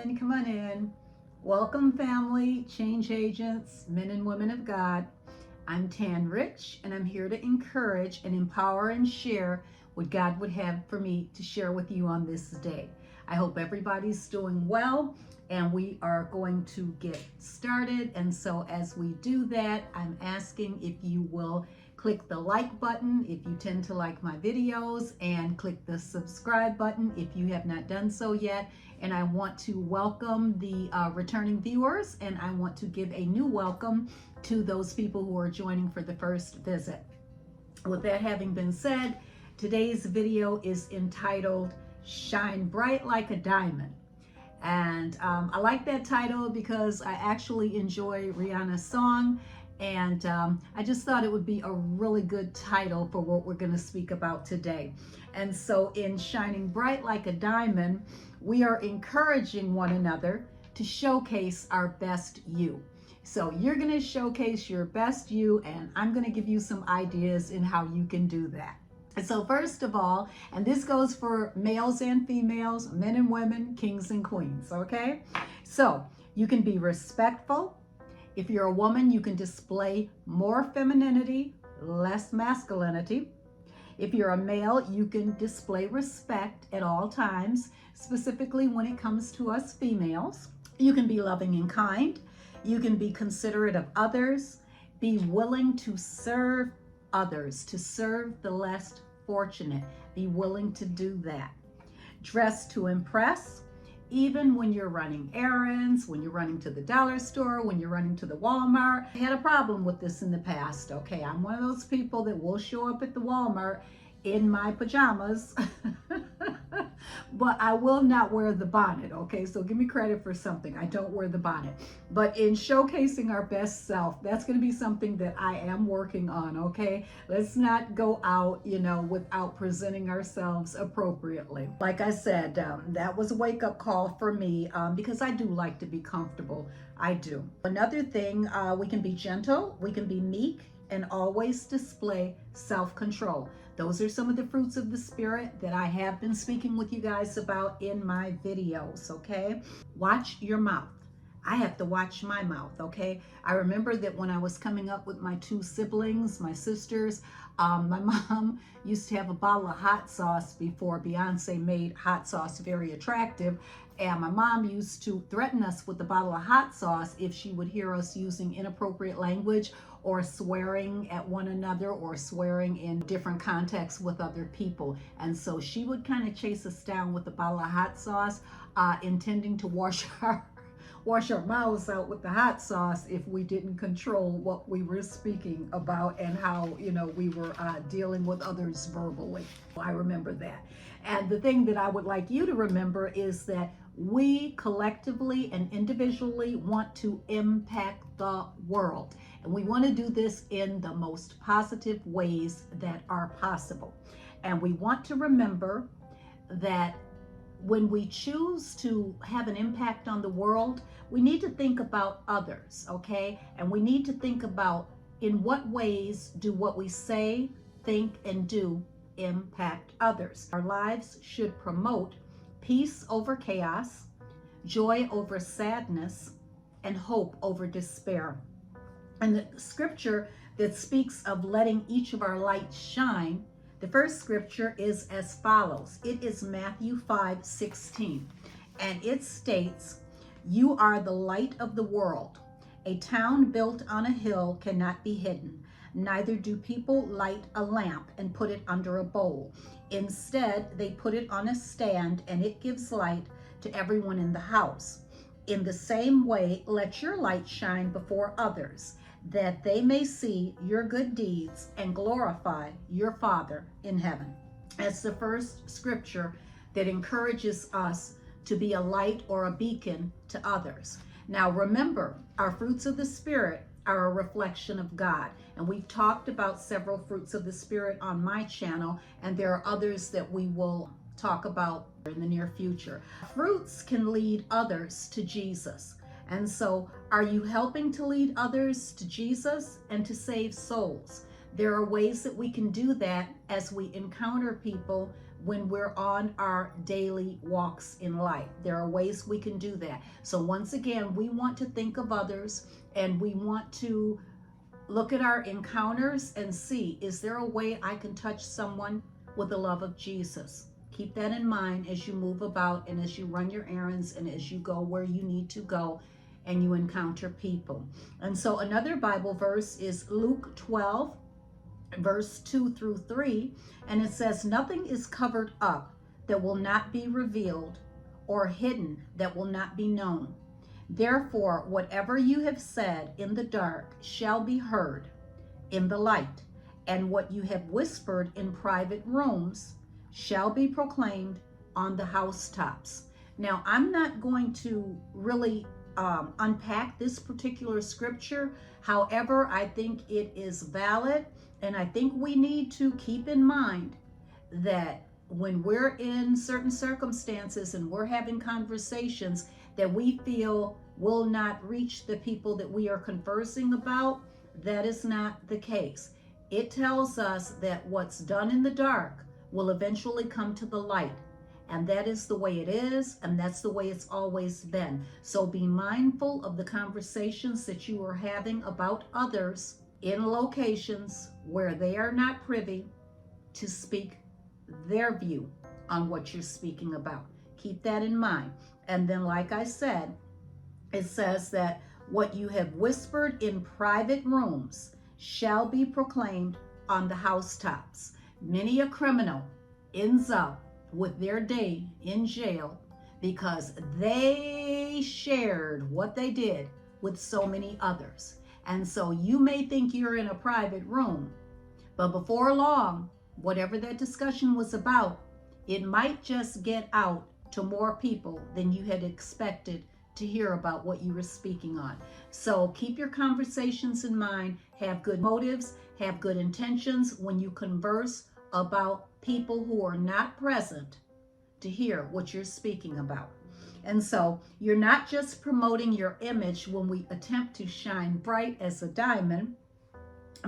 in, come on in. Welcome, family, change agents, men and women of God. I'm Tan Rich, and I'm here to encourage and empower and share what God would have for me to share with you on this day. I hope everybody's doing well, and we are going to get started. And so as we do that, I'm asking if you will click the like button if you tend to like my videos, and click the subscribe button if you have not done so yet. And I want to welcome the returning viewers, and I want to give a new welcome to those people who are joining for the first visit. With that having been said, today's video is entitled Shine Bright Like a Diamond. And I like that title because I actually enjoy Rihanna's song, and I just thought it would be a really good title for what we're going to speak about today. And so in Shining Bright Like a Diamond, we are encouraging one another to showcase our best you. So you're going to showcase your best you, and I'm going to give you some ideas in how you can do that. And so first of all, and this goes for males and females, men and women, kings and queens, okay? So you can be respectful. If you're a woman, you can display more femininity, less masculinity. If you're a male, you can display respect at all times, specifically when it comes to us females. You can be loving and kind. You can be considerate of others, be willing to serve others, to serve the less fortunate. Be willing to do that. Dress to impress, even when you're running errands, when you're running to the dollar store, when you're running to the Walmart. I had a problem with this in the past, okay? I'm one of those people that will show up at the Walmart in my pajamas, but I will not wear the bonnet, okay? So give me credit for something. I don't wear the bonnet. But in showcasing our best self, that's going to be something that I am working on, okay? Let's not go out, without presenting ourselves appropriately. Like I said, that was a wake-up call for me because I do like to be comfortable. I do. Another thing, we can be gentle, we can be meek, and always display self-control. Those are some of the fruits of the Spirit that I have been speaking with you guys about in my videos, okay? Watch your mouth. I have to watch my mouth, okay? I remember that when I was coming up with my two siblings, my sisters, my mom used to have a bottle of hot sauce before Beyonce made hot sauce very attractive. And my mom used to threaten us with a bottle of hot sauce if she would hear us using inappropriate language or swearing at one another or swearing in different contexts with other people. And so she would kind of chase us down with a bottle of hot sauce, intending to wash our mouths out with the hot sauce if we didn't control what we were speaking about and how, we were dealing with others verbally. I remember that. And the thing that I would like you to remember is that we collectively and individually want to impact the world. And we want to do this in the most positive ways that are possible. And we want to remember that when we choose to have an impact on the world, we need to think about others, okay? And we need to think about in what ways do what we say, think, and do impact others. Our lives should promote peace over chaos, joy over sadness, and hope over despair. And the scripture that speaks of letting each of our lights shine, the first scripture is as follows. It is Matthew 5:16, and it states, "You are the light of the world. A town built on a hill cannot be hidden. Neither do people light a lamp and put it under a bowl. Instead, they put it on a stand, and it gives light to everyone in the house. In the same way, let your light shine before others, that they may see your good deeds and glorify your Father in heaven." That's the first scripture that encourages us to be a light or a beacon to others. Now remember, our fruits of the Spirit are a reflection of God. And we've talked about several fruits of the Spirit on my channel, and there are others that we will talk about in the near future. Fruits can lead others to Jesus. And so are you helping to lead others to Jesus and to save souls? There are ways that we can do that as we encounter people when we're on our daily walks in life. There are ways we can do that. So once again, we want to think of others, and we want to look at our encounters and see, is there a way I can touch someone with the love of Jesus? Keep that in mind as you move about and as you run your errands and as you go where you need to go and you encounter people. And so another Bible verse is Luke 12, verse 2 through 3, and it says, "Nothing is covered up that will not be revealed, or hidden that will not be known. Therefore, whatever you have said in the dark shall be heard in the light, and what you have whispered in private rooms shall be proclaimed on the housetops." Now, I'm not going to really unpack this particular scripture. However, I think it is valid, and I think we need to keep in mind that when we're in certain circumstances and we're having conversations that we feel will not reach the people that we are conversing about, that is not the case. It tells us that what's done in the dark will eventually come to the light. And that is the way it is, and that's the way it's always been. So be mindful of the conversations that you are having about others in locations where they are not privy to speak their view on what you're speaking about. Keep that in mind. And then, like I said, it says that what you have whispered in private rooms shall be proclaimed on the housetops. Many a criminal ends up with their day in jail because they shared what they did with so many others. And so you may think you're in a private room, but before long, whatever that discussion was about, it might just get out to more people than you had expected to hear about what you were speaking on. So keep your conversations in mind, have good motives, have good intentions when you converse about people who are not present to hear what you're speaking about. And so you're not just promoting your image when we attempt to shine bright as a diamond,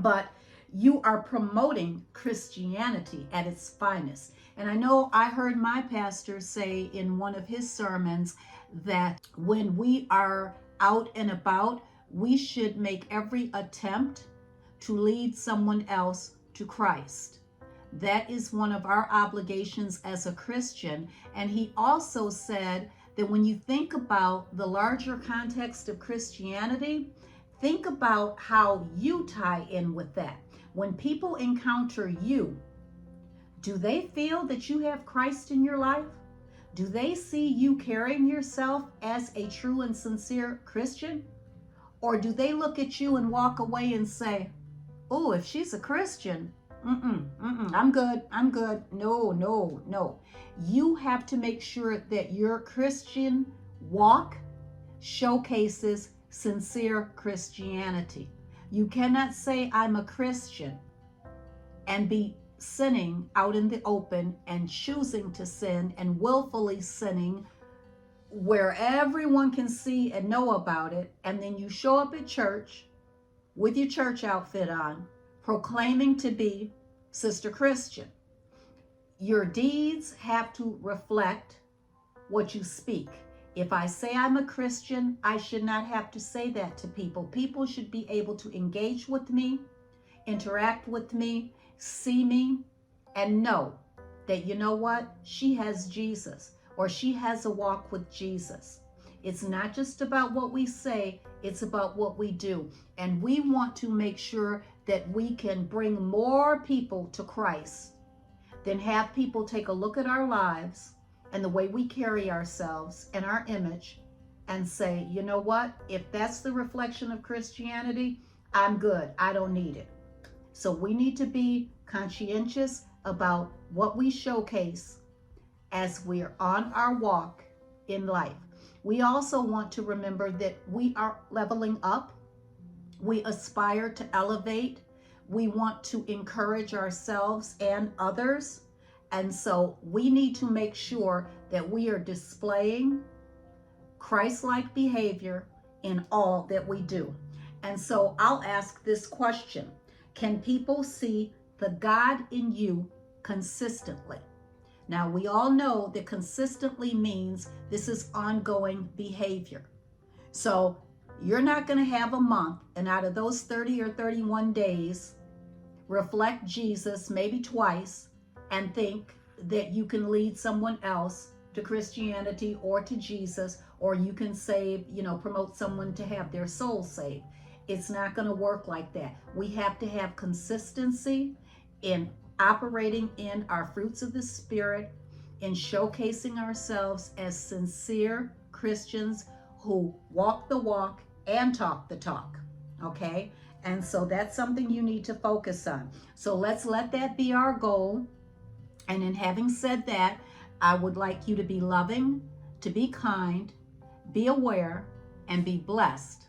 but you are promoting Christianity at its finest. And I know I heard my pastor say in one of his sermons that when we are out and about, we should make every attempt to lead someone else to Christ. That is one of our obligations as a Christian. And he also said that when you think about the larger context of Christianity, think about how you tie in with that. When people encounter you, do they feel that you have Christ in your life? Do they see you carrying yourself as a true and sincere Christian? Or do they look at you and walk away and say, "Oh, if she's a Christian, I'm good. No. You have to make sure that your Christian walk showcases sincere Christianity. You cannot say I'm a Christian and be sinning out in the open and choosing to sin and willfully sinning where everyone can see and know about it, and then you show up at church with your church outfit on, proclaiming to be Sister Christian. Your deeds have to reflect what you speak. If I say I'm a Christian, I should not have to say that to people. People should be able to engage with me, interact with me, see me, and know that, you know what, she has Jesus, or she has a walk with Jesus. It's not just about what we say, it's about what we do. And we want to make sure that we can bring more people to Christ than have people take a look at our lives and the way we carry ourselves and our image and say, you know what, if that's the reflection of Christianity, I'm good, I don't need it. So we need to be conscientious about what we showcase as we're on our walk in life. We also want to remember that we are leveling up. We aspire to elevate. We want to encourage ourselves and others. And so we need to make sure that we are displaying Christ-like behavior in all that we do. And so I'll ask this question. Can people see the God in you consistently? Now, we all know that consistently means this is ongoing behavior. So you're not going to have a month, and out of those 30 or 31 days, reflect Jesus maybe twice and think that you can lead someone else to Christianity or to Jesus, or you can save, promote someone to have their soul saved. It's not going to work like that. We have to have consistency in operating in our fruits of the Spirit, in showcasing ourselves as sincere Christians who walk the walk and talk the talk, okay? And so that's something you need to focus on. So let's let that be our goal. And in having said that, I would like you to be loving, to be kind, be aware, and be blessed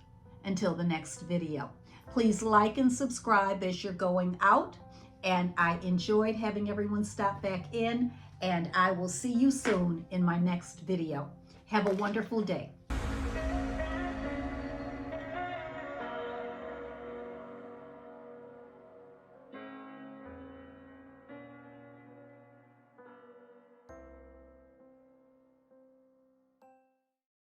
until the next video. Please like and subscribe as you're going out. And I enjoyed having everyone stop back in. And I will see you soon in my next video. Have a wonderful day.